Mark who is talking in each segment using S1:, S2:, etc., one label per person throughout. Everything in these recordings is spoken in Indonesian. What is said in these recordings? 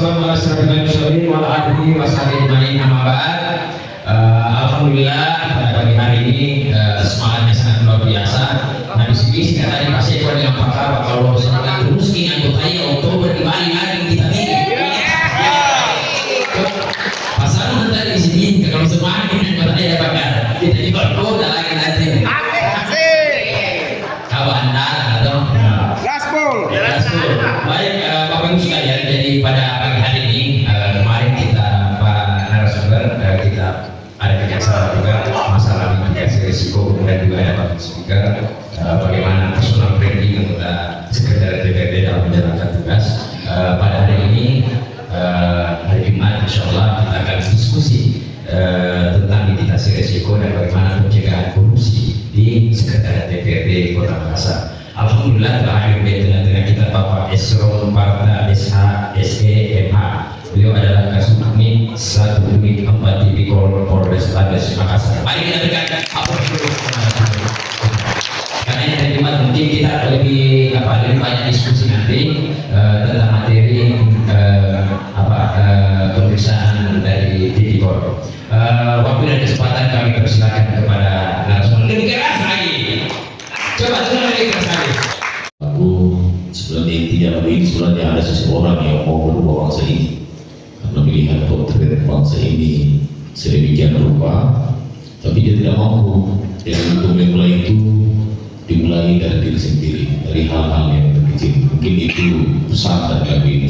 S1: wassalamu ala asyrofil mursalin wa ala alihi washabihi ajmain, amma ba'd. Alhamdulillah pada pagi hari ini semangatnya sangat luar biasa. Nah di sini katanya Pak Syekh dengan pakar kalau semangat terus ini anggotanya Oktober kembali lagi kita ini. Pasal tadi di sini kalau semangat ini anggotanya ada bakar kita diperkosa lagi nanti. Kawan atau
S2: gaspol.
S1: Baik Bapak Ibu sekalian, jadi pada pagi hari ini kemarin kita para narasumber kita ada kebiasaan juga masalah mitigasi risiko, kemudian juga ada Pak Speaker bagaimana personal branding anggota Sekretariat DPRD dalam menjalankan tugas. Pada hari ini hari Jumat Insya Allah kita akan diskusi tentang mitigasi risiko dan bagaimana pencegahan korupsi di Sekretariat DPRD Kota Makassar. Alhamdulillah telah hadir dengan kita Bapak Esron Parda SH SE MH. Beliau adalah Kasubagni 1 Unit 4 Tipikor Polrestabes Makassar. Mari kita berikan aplaus dulu. Karena ini hari Jumat mungkin kita lebih banyak diskusi nanti tentang materi pemeriksaan dari Tipikor. Waktu dan kesempatan kami persilakan kepada narasumber lebih keras lagi. Coba lebih keras lagi.
S3: Sebenarnya tidak begini, sebenarnya ada seseorang yang mau merubah bangsa ini karena melihat potret bangsa ini sedemikian rupa, tapi dia tidak mampu. Yang untuk memulai itu dimulai dari diri sendiri, dari hal-hal yang terkecil. Mungkin itu pesan dari lagu ini.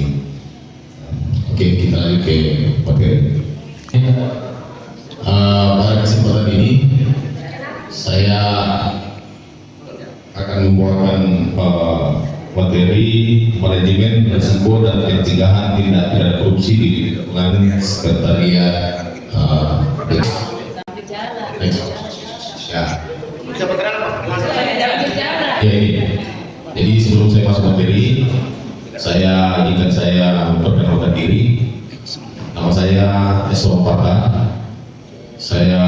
S3: Oke, kita lagi ke materi. Pada kesempatan ini saya akan membawakan materi manajemen risiko dan pencegahan tindak pidana korupsi di lingkungan sekretariat Jadi sebelum saya masuk materi, saya memperkenalkan diri. Nama saya Esron Parda. Saya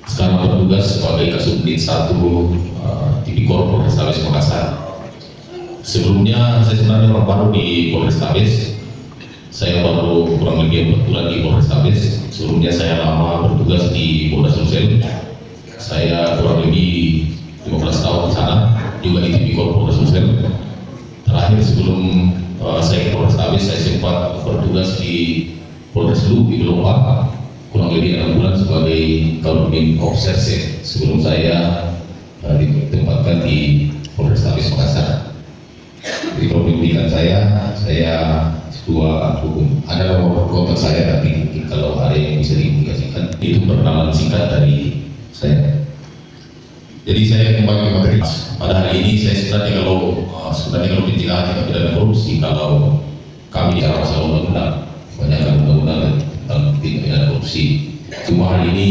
S3: sekarang bertugas sebagai Kasubdit 1 Tipikor Polrestabes Makassar. Sebelumnya saya sebenarnya orang baru di Polrestabes. Saya baru kurang lebih 4 bulan di Polrestabes. Sebelumnya saya lama bertugas di Polda Sulsel. Saya kurang lebih 15 tahun di sana, juga di Tipikor Polda Sulsel. Terakhir sebelum saya ke Polrestabes, saya sempat bertugas di Polres Lu di Gelombang kurang lebih 6 bulan sebagai Kaludin Obserse sebelum saya ditempatkan di Polrestabes Makassar. Di pendidikan saya S2 hukum. Ada nomor kontak saya, tapi mungkin kalau ada yang bisa diindikasikan itu perkenalan singkat dari saya. Jadi saya kembali ke materi. Pada hari ini saya sebenarnya kalau pencegahan tindak pidana korupsi, kalau kami bicara masalah undang-undang, banyak undang-undang tentang tindak pidana korupsi. Cuma hari ini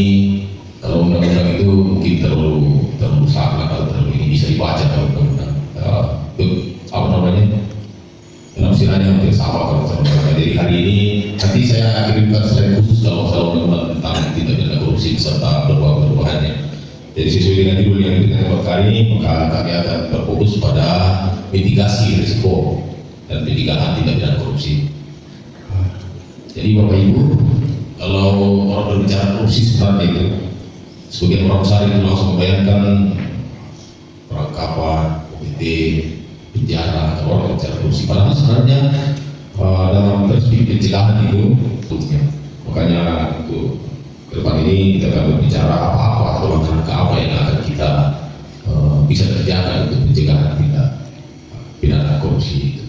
S3: kalau undang-undang itu mungkin terlalu sangat atau terlalu ini bisa dibaca kalau undang-undang penafsirannya hampir sama kalau sama. Jadi hari ini nanti saya akan kirimkan slide khusus kalau masalah undang-undang tentang tindak pidana korupsi beserta perubahan-perubahannya. Jadi sesuai dengan judul yang kita buat kali ini, maka kami akan berfokus pada mitigasi risiko dan pencegahan tindak pidana korupsi. Jadi Bapak Ibu, kalau orang berbicara korupsi sebenarnya itu, sebagian orang besar itu langsung membayangkan perangkapan, komite, penjara, orang berbicara korupsi. Padahal sebenarnya dalam perspektif pencegahan itu, makanya untuk ke depan ini kita akan berbicara apa-apa atau langkah apa yang akan kita bisa kerjakan untuk pencegahan tindak pidana korupsi itu.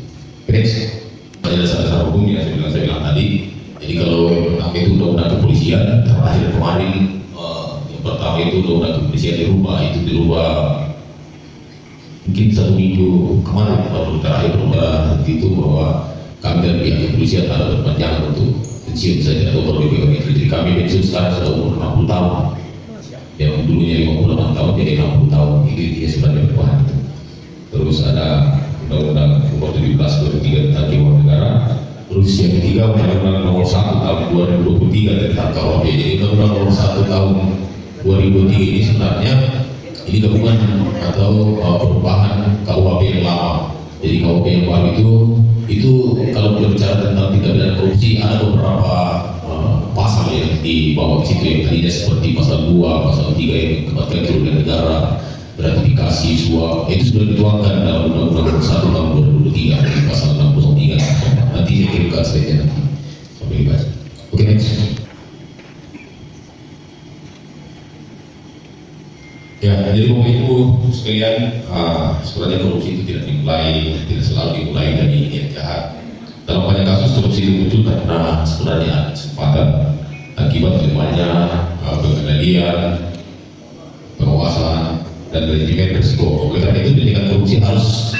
S3: Next, pada dasar hukum yang saya bilang tadi. Jadi kalau pertama itu undang-undang kepolisian terakhir kemarin, yang pertama itu undang-undang kepolisian dirubah mungkin 1 minggu kemarin baru terakhir berubah itu bahwa kami dan pihak kepolisian ada perpanjangan untuk pensiun saja atau perlindungan itu. Jadi kami pensiun sekarang sudah umur 60 tahun, yang dulunya 58 tahun jadi 60 tahun. Itu dia sebenarnya perubahan itu. Terus ada undang-undang nomor 17 2003 tentang keuangan negara. Terus yang ketiga undang-undang nomor 1 tahun 2023 tentang KUHP. Jadi undang-undang nomor 1 tahun 2003 ini sebenarnya ini gabungan atau perubahan KUHP yang lama. Jadi KUHP yang baru itu Itu kalau berbicara tentang tindak pidana korupsi ada beberapa pasal yang dibawa ke situ yang tadinya seperti pasal 2, pasal 3 yang melibatkan kerugian negara, gratifikasi, suap, itu sudah dituangkan dalam Undang-Undang 1 tahun 2023 di pasal 63. Nanti saya kirimkan saja nanti sampai dibahas. Oke, next. Ya, jadi Bapak Ibu sekalian, sebenarnya korupsi itu tidak selalu dimulai dari niat jahat. Dalam banyak kasus korupsi itu muncul karena sebenarnya ada kesempatan akibat lemahnya pengendalian, pengawasan, dan manajemen risiko. Oleh karena itu, pendidikan korupsi harus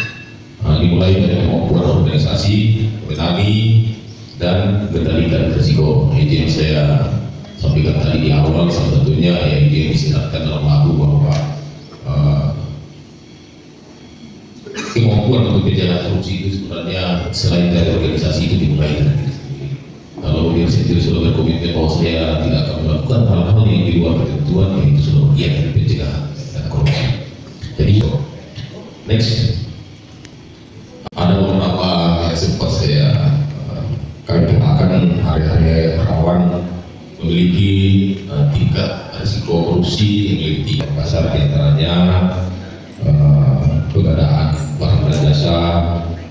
S3: dimulai dari kemampuan organisasi, mengenali, dan mengendalikan risiko. Itu yang saya sampaikan tadi di awal, salah satunya yang disyaratkan dalam lagu bahwa kemampuan untuk menjaga korupsi itu sebenarnya selain dari organisasi itu dimulai dari diri sendiri. Kalau diri sendiri sudah berkomitmen bahwa saya tidak akan melakukan hal-hal yang di luar ketentuan, ya itu sudah bagian dari pencegahan korupsi. Jadi next, ada beberapa yang sempat saya kami katakan hari-hari rawan memiliki tingkat risiko korupsi yang lebih tinggi pasar, diantaranya pengadaan barang dan jasa,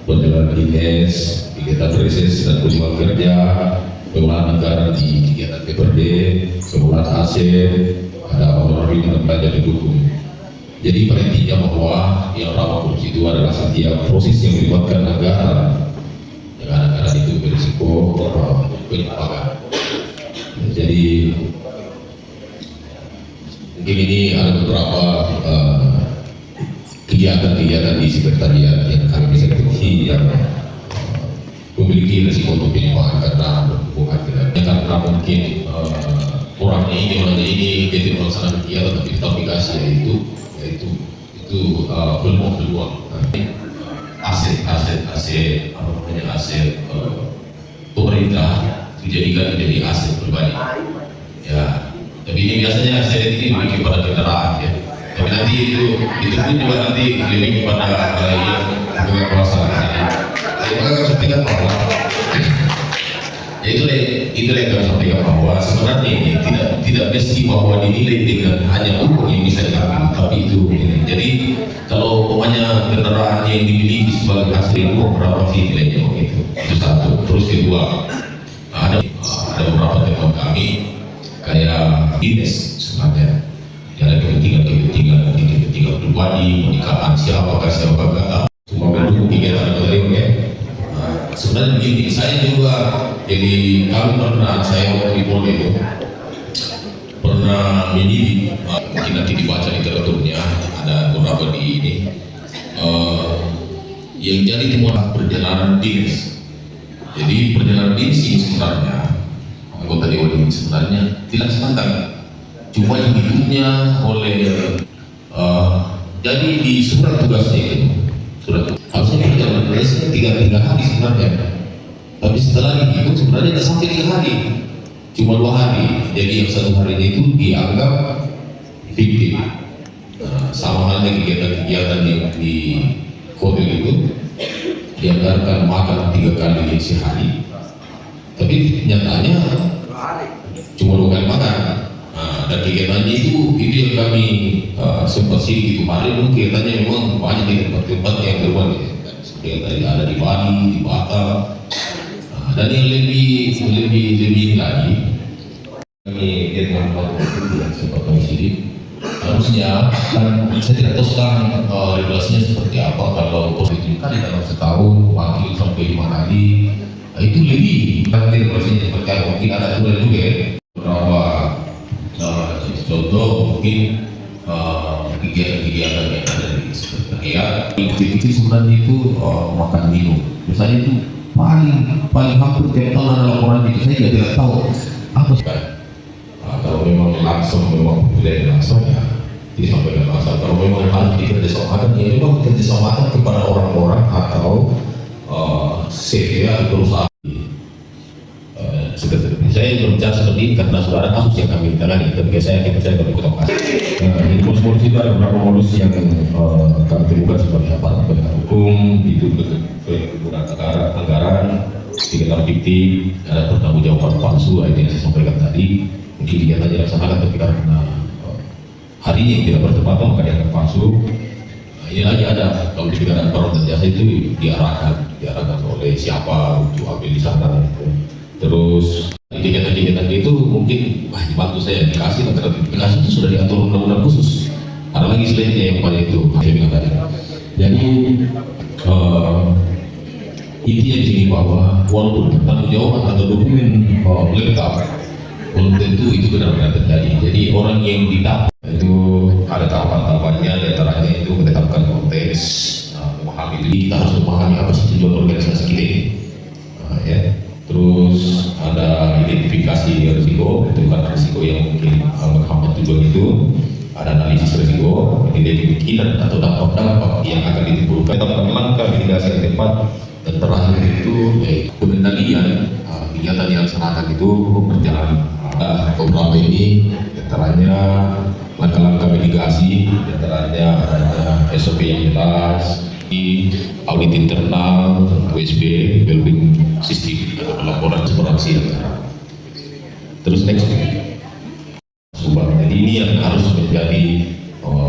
S3: penjualan dinas, kegiatan riset dan kunjungan kerja, pengelolaan anggaran di kegiatan PPRD, pengelolaan aset, ada honorer dan belanja pendukung. Jadi pada intinya bahwa yang rawan korupsi itu adalah setiap proses yang melibatkan anggaran, yang anggaran itu berisiko penyimpangan. Jadi mungkin ini ada beberapa kegiatan-kegiatan di sekretariat yang kami bisa ikuti yang memiliki risiko untuk penyimpangan karena berhubungan dengan karena mungkin orangnya ini jadi melaksanakan kegiatan tapi aplikasi yaitu peluang aset pemerintah dijadikan menjadi aset pribadi. Ya, tapi ini biasanya aset ini lebih kepada kendaraan ya. Tapi nanti itu pun juga nanti lebih kepada yang kekuasaan. Jadi maka sampaikan bahwa itu yang kami sampaikan bahwa sebenarnya ini tidak mesti bahwa dinilai dengan hanya uang yang bisa diambil, tapi itu ini. Jadi kalau umpamanya kendaraan yang dimiliki sebagai hasil uang berapa sih nilainya begitu? Itu satu. Terus kedua, ada beberapa teman kami kayak dinas sebenarnya ada kepentingan pribadi, pernikahan siapa semua mendukung kegiatan dari ya. Sebenarnya begini, saya juga jadi kami pernah saya waktu di Polri itu pernah mendidik, mungkin nanti dibaca literaturnya ada beberapa di ini yang jadi temuan perjalanan dinas. Jadi perjalanan dinas ini sebenarnya anggota dewan ini sebenarnya tidak sebentar, cuma yang hidupnya oleh jadi di surat tugasnya itu harusnya perjalanan dinas 3 hari sebenarnya, tapi setelah dihitung sebenarnya tidak sampai 3 hari, cuma 2 hari. Jadi yang 1 harinya itu dianggap fiktif. Sama halnya kegiatan-kegiatan yang di hotel itu dianggarkan makan 3 kali sehari, tapi nyatanya cuma 2 kali makan. Dan kegiatannya itu yang kami sempat sih itu kemarin kegiatannya memang banyak di tempat-tempat yang berbeda. Seperti ada di Bali, di Batam, dan yang lebih lagi kami dengan yang sempat kami sidik. Harusnya kan saya tidak tahu sekarang regulasinya seperti apa. Kalau positif kali dalam setahun wakil sampai 5 kali, itu lebih nanti regulasinya seperti apa. Mungkin ada juga ya beberapa contoh mungkin kegiatan-kegiatan yang ada di sekretariat. Itu sebenarnya itu makan minum. Misalnya itu paling hampir tiap tahun ada laporan itu, saya tidak tahu apa sih. Kalau memang langsung tidak langsung ya disampaikan langsung. Kalau memang harus dikerjasamakan ya memang dikerjasamakan kepada orang-orang atau CTA atau perusahaan. Saya berbicara seperti ini karena sudah ada kasus yang kami tangani, tapi saya percaya kalau ikut operasi. Jadi modus itu ada beberapa modus yang kami temukan seperti apa penegak hukum itu menggunakan anggaran, kegiatan fiktif, ada pertanggungjawaban palsu, itu yang saya sampaikan tadi. Mungkin kegiatan dilaksanakan tapi karena harinya yang tidak bertepatan maka dianggap palsu. Ini lagi ada kalau di bidang barang dan jasa itu diarahkan oleh siapa untuk ambil di sana. Terus kegiatan-kegiatan itu mungkin bantu saya dikasih gratifikasi itu sudah diatur undang-undang khusus. Ada lagi selainnya yang pada itu saya bilang tadi. Jadi intinya di sini bahwa walaupun pertanggungjawaban atau dokumen lengkap belum tentu itu benar-benar terjadi. Jadi orang yang ditangkap itu ada tahapan-tahapannya, diantaranya itu menetapkan konteks, memahami diri, kita harus memahami apa sih tujuan organisasi kita ini, ya. Terus ada identifikasi risiko, menentukan risiko yang mungkin menghambat tujuan itu, ada analisis risiko, identifikasi atau dampak-dampak yang akan ditimbulkan, tetapkan langkah mitigasi yang tepat, dan terakhir itu yaitu pengendalian kegiatan yang dilaksanakan itu berjalan. Beberapa ini diantaranya langkah-langkah mitigasi, diantaranya adanya SOP yang jelas, di audit internal, WSB, building sistem atau laporan eksplorasi. Terus next, jadi ini yang harus menjadi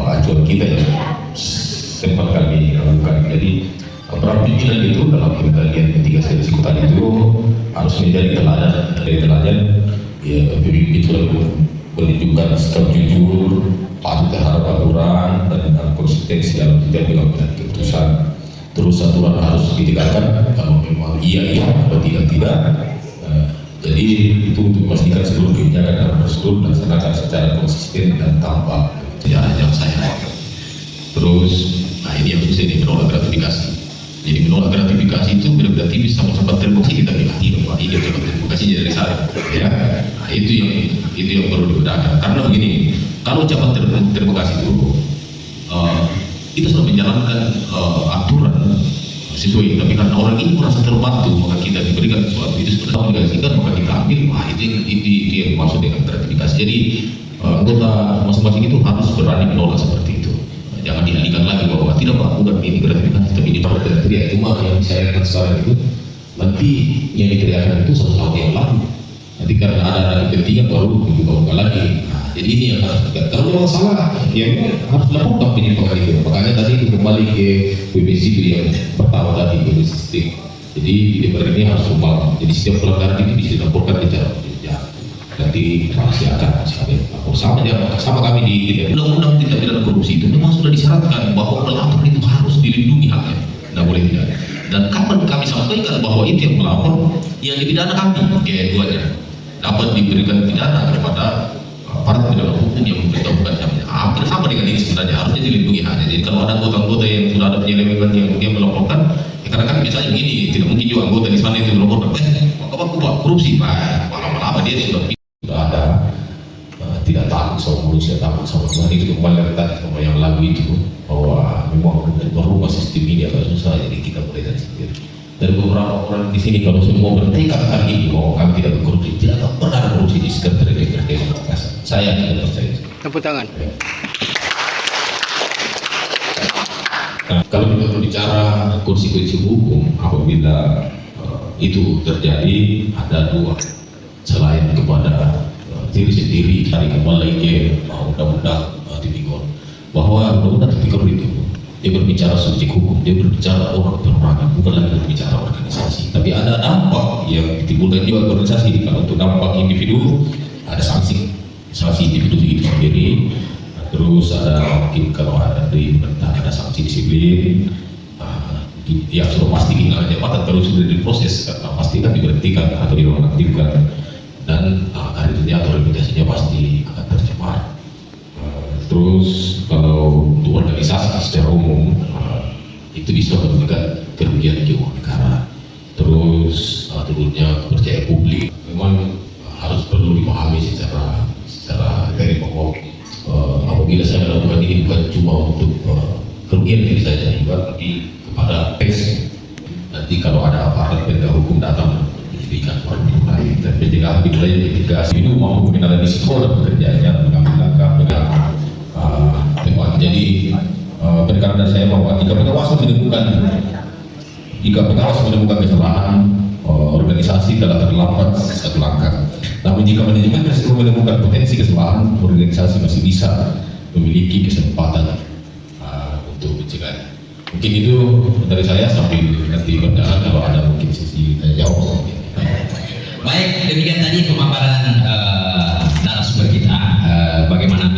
S3: acuan kita yang sempat kami lakukan. Jadi peran pimpinan itu dalam pengendalian mitigasi risiko tadi itu harus menjadi teladan. Ya, pemimpin itu menunjukkan sikap jujur, patuh terhadap aturan dan konsistensi dalam tidak mengambil keputusan. Terus aturan harus ditegakkan kalau memang iya atau tidak. Jadi itu untuk memastikan seluruh kebijakan dalam prosedur dilaksanakan secara konsisten dan tanpa yang saya. Terus, ini yang susah ini menolak gratifikasi. Jadi menolak gratifikasi itu benar-benar tipis sama-sama terbuka kita bilang ini dapat gratifikasi dari saya, ya. Nah, itu yang perlu dibedakan. Karena begini, kalau jabat terbuka itu kita sudah menjalankan aturan sesuai, tapi karena orang ini merasa terbantu maka kita diberikan sesuatu itu sudah menggantikan maka kita ambil. Itu yang maksud dengan gratifikasi. Jadi anggota masing-masing itu harus berani menolak seperti itu. Jangan dialihkan lagi bahwa tidak Pak, bukan ini gratifikasi tapi ini teriak. Cuma yang saya akan sekarang itu nanti yang diteriakan itu satu tahun yang lalu. Nanti karena ada kepentingan baru dibuka lagi. Nah, jadi ini yang harus kita. Kalau memang salah, ya harus dilaporkan penyimpangan itu. Makanya tadi itu kembali ke PBC yang pertama tadi sistem. Jadi di DPR ini harus sumbang. Jadi setiap pelanggaran ini bisa dilaporkan secara berjenjang. Nanti masih akan lapor sama kami di undang-undang tindak pidana korupsi itu memang sudah disyaratkan bahwa pelapor itu harus dilindungi haknya, tidak boleh tidak. Dan kapan kami sampaikan bahwa itu yang melapor yang dipidana kami, keduanya dapat diberikan pidana kepada para penegak hukum yang memberitahukan jamnya. Hampir sama dengan ini sebenarnya, harusnya dilindungi haknya. Jadi kalau ada anggota-anggota yang sudah ada penyelewengan yang dia melaporkan, ya karena kan biasanya begini, tidak mungkin juga anggota di sana itu melaporkan, korupsi, Pak, lama-lama dia sudah ada tidak takut sama manusia, takut sama Tuhan. Itu kembali tadi sama yang lagu itu bahwa memang merubah sistem ini agak susah, jadi kita mulai dari sendiri. Dan beberapa orang di sini kalau semua bertekad hari ini bahwa kami tidak berkorupsi, tidak akan pernah ada korupsi di sekretariat DPR. Saya tidak percaya.
S2: Tepuk tangan.
S3: Nah, kalau kita berbicara konsekuensi hukum apabila itu terjadi, ada dua. Selain kepada diri sendiri, dari kembali ke undang-undang tipikor, bahwa undang-undang tipikor itu dia berbicara subjek hukum, dia berbicara orang perorangan, bukan lagi berbicara organisasi. Tapi ada dampak yang ditimbulkan juga organisasi. Kalau untuk dampak individu ada sanksi individu itu sendiri. Terus ada mungkin kalau ada di pemerintah ada sanksi disiplin. Yang sudah pasti kehilangan jabatan kalau sudah diproses karena pasti kan diberhentikan atau dinonaktifkan. Dan karirnya atau reputasinya pasti akan tercemar. Terus kalau untuk organisasi secara umum itu bisa memberikan kerugian keuangan negara. Terus turunnya kepercayaan publik memang harus perlu dipahami secara dari bahwa apabila saya melakukan ini bukan cuma untuk kerugian diri saya juga, tapi kepada teks. Nanti kalau ada aparat penegak hukum datang diberikan orang lain dan pencegahan wilayah mitigasi itu mampu mengenali risiko dan pekerjaannya mengambil langkah dengan tepat. Jadi pendekatan saya bahwa jika pengawasan menemukan jika pengawas menemukan kesalahan, organisasi telah terlambat satu langkah. Namun jika manajemen resiko menemukan potensi kesalahan, organisasi masih bisa memiliki kesempatan untuk mencegahnya. Mungkin itu dari saya, sambil nanti berjalan kalau ada mungkin sesi tanya jawab.
S1: Baik, demikian tadi pemaparan narasumber kita bagaimana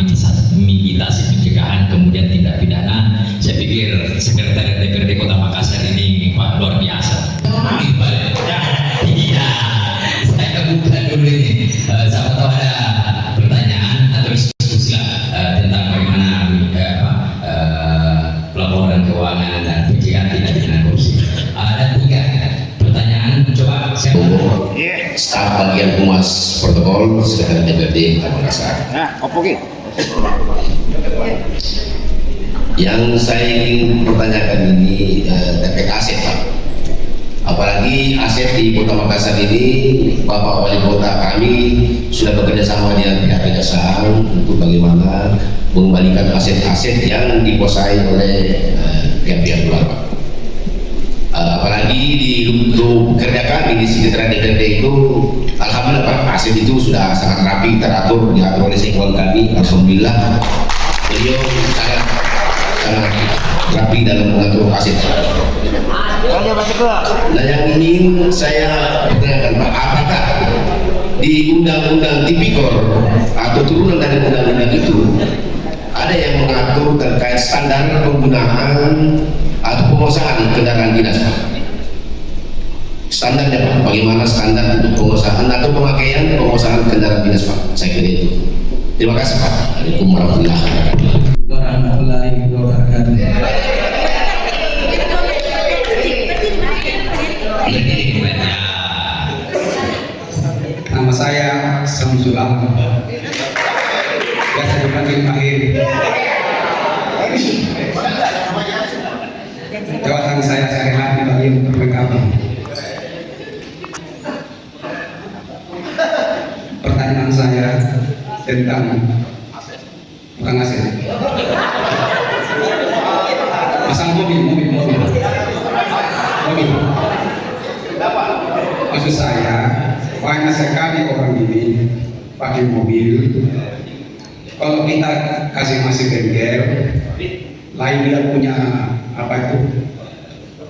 S1: mitigasi pencegahan kemudian tindak pidana. Saya pikir Sekretariat DPRD Kota Makassar ini Pak luar biasa. Iya, saya buka dulu ini. Siapa tahu ada pertanyaan atau diskusi tentang bagaimana pelaporan keuangan dan pencegahan tindak pidana korupsi. Ada 3 pertanyaan. Coba saya.
S2: Staf bagian humas protokol Sekretariat DPRD Kota Makassar. Yang saya ingin pertanyakan ini terkait aset, Pak. Apalagi aset di Kota Makassar ini, Bapak Wali Kota kami sudah bekerja sama dengan pihak kejaksaan untuk bagaimana mengembalikan aset-aset yang dikuasai oleh pihak-pihak luar, Pak. Apalagi di untuk kerja kami di Sekretariat DPRD itu, alhamdulillah Pak, aset itu sudah sangat rapi, teratur, diatur oleh sekwan kami. Alhamdulillah beliau sangat rapi dalam mengatur aset. Nah, yang ingin saya pertanyakan, Pak, apakah di Undang-Undang Tipikor atau turunan dari undang-undang itu ada yang mengatur terkait standar penggunaan atau penguasaan kendaraan dinas, Pak? Standarnya, Pak, bagaimana standar untuk penguasaan atau pemakaian penguasaan kendaraan dinas, Pak? Saya kira itu. Terima kasih, Pak. Assalamualaikum warahmatullahi wabarakatuh.
S4: Nama saya Samsul Alam, biasa dipanggil Mahir. Jawatan saya sehari-hari bagi untuk mereka. Pertanyaan saya tentang bukan aset, pasang mobil. Maksud saya, banyak sekali orang ini pakai mobil. Kalau kita kasih bengkel, lain dia punya apa itu?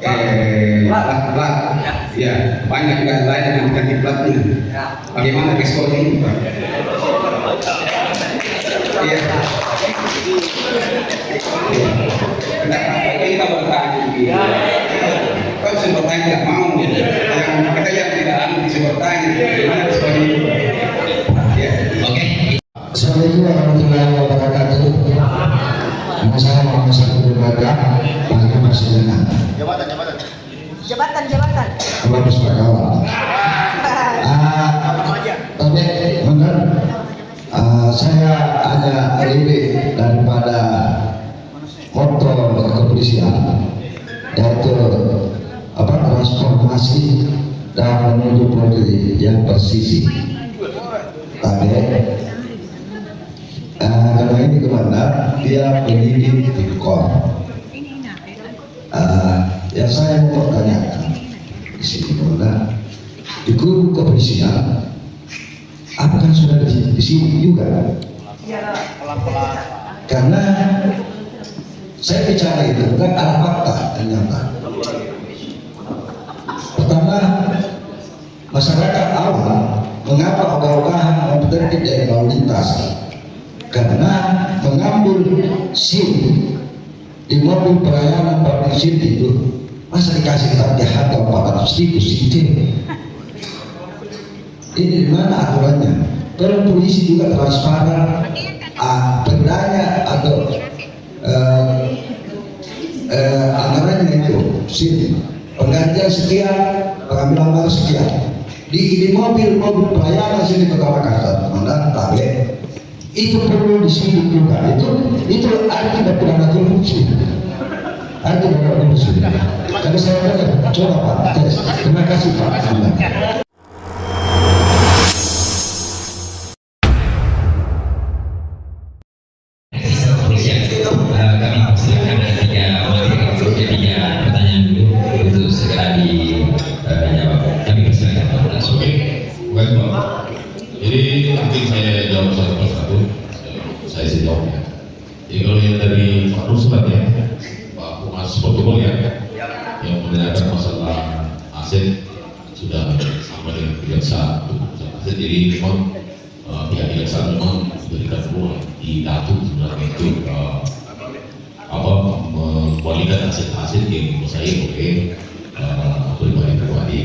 S4: Plat. Ya, banyak juga lain yang ganti platnya. Bagaimana resikonya ini, Pak? Iya. Kita bertanya begini. Kau bisa bertanya tidak mau, kita yang tidak anu bisa bertanya. Gimana resikonya itu? Ya.
S1: Oke.
S5: Assalamualaikum warahmatullahi wabarakatuh. Nama saya Muhammad Sabtu Baga, Pak Presidenan.
S6: Jabatan.
S5: Bagus Pak Kawan. Tapi benar, saya ada alibi daripada motor kepolisian, yaitu transformasi dan menuju produksi yang presisi. Tapi karena ini kemana dia penyidik Tipikor. Yang saya mau pertanyakan di sini kemana di kubu kepolisian, apakah sudah di sini juga? Karena saya bicara itu bukan ada fakta ternyata. Pertama, masyarakat awal mengapa ogah-ogahan mempertertib dari lalu lintas? Karena mengambil SIM di mobil pelayanan public city itu, masa dikasih target harga 400.000 SIM? Ini di mana aturannya? Kalau polisi juga transparan, pendanya atau anggarannya itu SIM, penggantian sekian, pengambilan barang sekian. Di mobil pelayanan sini Kota Makassar, Komandan Tabe, itu perlu disebut juga. Itu arti tidak pidana korupsi. Arti tidak korupsi. Tapi saya coba Pak tes. Terima kasih Pak.
S1: Kami persilakan ketiga pertanyaan dulu untuk segera
S3: aset sudah sama dengan kejaksaan. Jadi memang pihak kejaksaan memang memberikan ruang di Datuk sebenarnya itu membalikkan aset-aset yang dikuasai oleh pribadi-pribadi.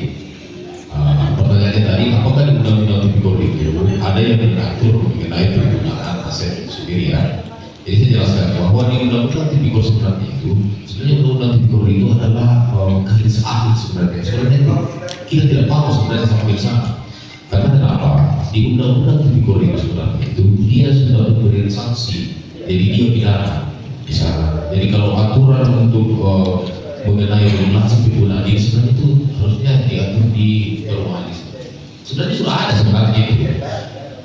S3: Pertanyaannya tadi, apakah di undang-undang tipikor itu ada yang mengatur mengenai penggunaan aset itu sendiri ya? Jadi saya jelaskan bahwa di undang-undang tipikor sebenarnya itu, sebenarnya undang-undang tipikor itu adalah garis akhir sebenarnya. Sebenarnya itu kita tidak tahu sebenarnya sampai sana. Karena kenapa? Di undang-undang tipikor itu sebenarnya itu dia sudah memberi sanksi, jadi dia pidana di sana. Jadi kalau aturan untuk mengenai regulasi penggunaan ini sebenarnya itu harusnya diatur di Permanis. Sebenarnya sudah ada sebenarnya itu,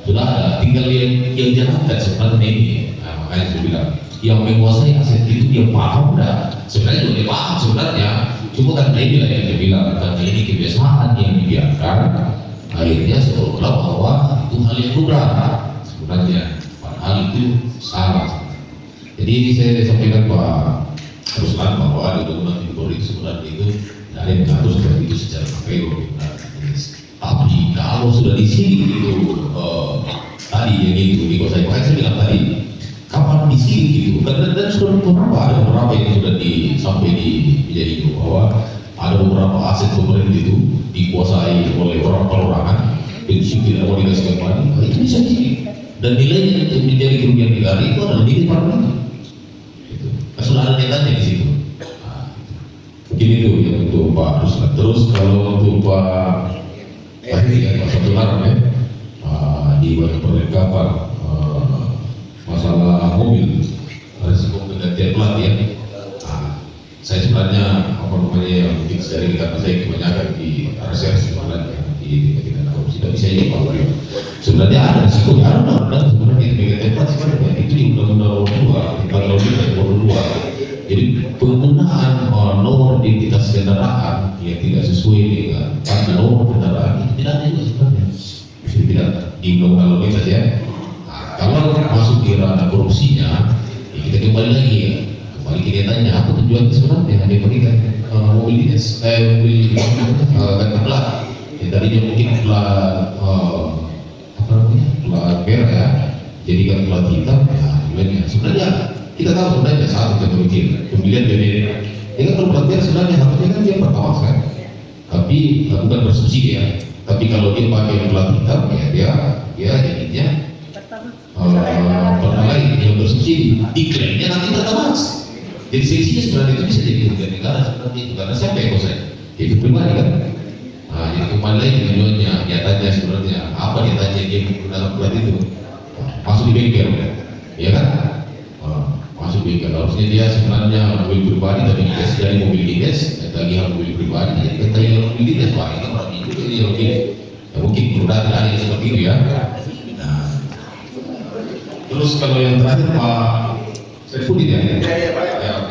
S3: sudah ada. Tinggal yang jalankan sebenarnya ini. Nah, makanya saya bilang yang menguasai aset itu dia paham dah. Sebenarnya juga dia paham sebenarnya. Cuma kan ini lah yang dia bilang karena ini kebiasaan yang dibiarkan. Akhirnya seolah bahwa itu hal yang lumrah sebenarnya. Padahal itu salah. Jadi saya sampaikan Pak Ruslan bahwa di undang-undang tipikor itu sebenarnya itu tidak ada yang mengatur seperti itu secara kafeiro. Tapi kalau sudah di sini itu tadi yang itu dikuasai, makanya saya bilang tadi kapan di sini gitu. Dan sudah ada beberapa yang sudah sampai menjadi itu bahwa ada beberapa aset pemerintah itu dikuasai oleh orang perorangan, prinsip tidak mau dikasih kembali, itu bisa di dan nilainya untuk menjadi kerugian negara itu adalah nilai parlemen. Sudah ada datanya di situ. Mungkin itu yang untuk Pak Ruslan. Terus kalau untuk Pak Satular ya, di bagian perlengkapan masalah mobil, resiko penggantian plat ya. Saya sebenarnya mungkin sering karena saya kebanyakan di RSS sebenarnya di tindak korupsi, tapi saya ini Pak sebenarnya ada resiko ya, ada undang-undang sebenarnya di penggantian plat sebenarnya itu di undang-undang nomor 2. Jadi penggunaan nomor identitas kendaraan yang tidak sesuai dengan kartu nomor kendaraan itu tidak ada juga sebenarnya. Jadi tidak di undang-undang lalu lintas ya. Kalau masuk di ranah korupsinya, ya kita kembali lagi ya. Kembali ke datanya, apa tujuan sebenarnya yang diberikan mobil dinas, mobil ganti plat. Ya tadinya mungkin plat plat merah ya, jadikan plat hitam ya sebenarnya kita tahu sebenarnya satu yang mungkin pemilihan dari ya kan kalau plat merah sebenarnya harusnya kan dia pertama kan, tapi bukan bersubsidi ya. Tapi kalau dia pakai plat hitam ya dia jadinya pernah lain yang bersubsidi, iklannya nanti tertabas. Jadi seksinya sebenarnya itu bisa jadi kerugian negara sebenarnya itu karena siapa yang kuasai? Itu pribadi kan. Nah, jadi kembali lagi tujuannya, nyatanya sebenarnya apa nyatanya dia menggunakan plat itu masuk di bengkel, ya kan? Masuk di bengkel. Harusnya dia sebenarnya mobil pribadi tapi dikasih dari mobil dinas, tagihan mobil pribadi, jadi tagihan mobil dinas pak itu berarti juga dia mungkin sudah ada yang seperti itu ya. Nah, terus kalau yang terakhir Pak Saifudin ya,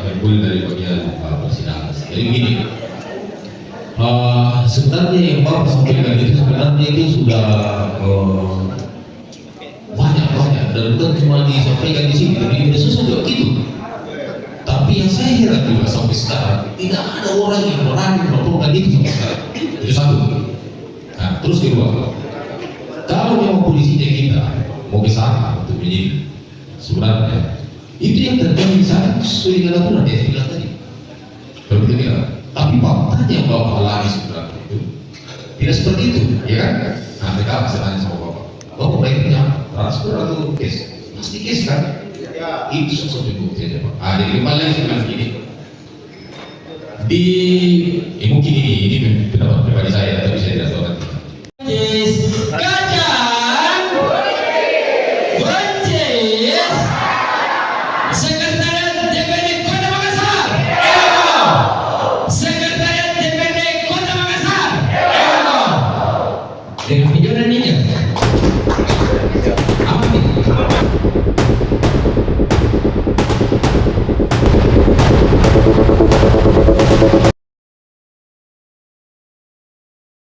S3: Saifudin dari bagian persidangan. Jadi begini. Sebenarnya yang Bapak sampaikan itu sebenarnya itu sudah banyak dan bukan cuma disampaikan di sini, tapi di media sosial juga gitu. Tapi yang saya heran juga sampai sekarang tidak ada orang yang berani melaporkan itu sampai sekarang. Itu satu. Nah, terus kedua, kalau memang polisinya kita mau ke sana untuk menyidik, sebenarnya itu yang terjadi di sana sesuai dengan aturan yang saya bilang tadi. Kalau kita bilang. Tapi faktanya yang Bapak alami sebenarnya itu tidak seperti itu, ya kan? Nah, mereka bisa tanya sama Bapak baiknya transfer atau cash? Pasti cash kan? Ya. Itu sesuatu yang bukti aja Pak. Jadi kembali lagi saya bilang gini. Mungkin ini pendapat pribadi saya, tapi saya tidak tahu nanti.
S1: Dengan video dan